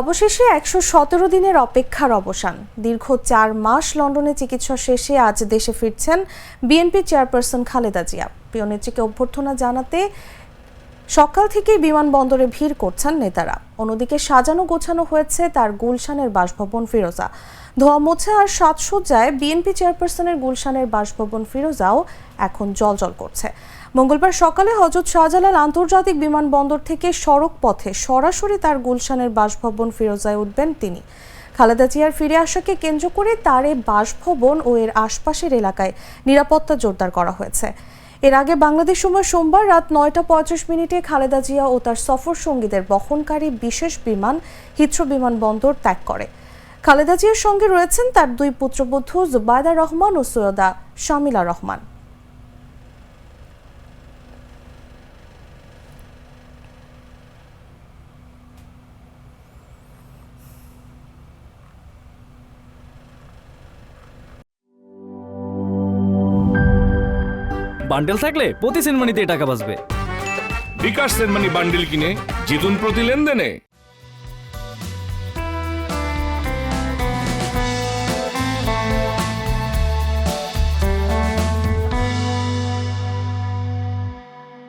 অবশেষে ১১৭ দিনের অপেক্ষার অবসান। দীর্ঘ ৪ মাস লন্ডনে চিকিৎসা শেষে আজ দেশে ফিরছেন বিএনপি চেয়ারপারসন খালেদা জিয়া। প্রিয় নেত্রীকে অভ্যর্থনা জানাতে সকাল থেকেই বিমানবন্দরে ভিড় করছেন নেতারা। অন্যদিকে সাজানো গোছানো হয়েছে তার গুলশানের বাসভবন ফিরোজা। ধোয়া মোছা আর সাজসজ্জায় বিএনপি চেয়ারপারসনের গুলশানের বাসভবন ফিরোজাও এখন জ্বলজ্বল করছে। মঙ্গলবার সকালে হযরত শাহজালাল আন্তর্জাতিক বিমানবন্দর থেকে সড়ক পথে সরাসরি তার গুলশানের বাসভবন ফিরোজায় উঠবেন তিনি। খালেদা জিয়ার ফিরে আসাকে কেন্দ্র করে তার এই বাসভবন ও এর আশপাশের এলাকায় নিরাপত্তা জোরদার করা হয়েছে। এর আগে বাংলাদেশ সময় সোমবার রাত ৯টা ৩৫ খালেদা জিয়া ও তার সফর সঙ্গীদের বহনকারী বিশেষ বিমান হিথ্রো বিমানবন্দর ত্যাগ করে। খালেদা জিয়ার সঙ্গে রয়েছেন তার ২ পুত্রবধূ জুবাইদা রহমান ও সৈয়দা শামিলা রহমান। বান্ডেল থাকলে প্রতি সেনমানিতে টাকা বাঁচবে। বিকাশ সেনমানি বান্ডিল কিনে জিতুন প্রতি লেনদেনে।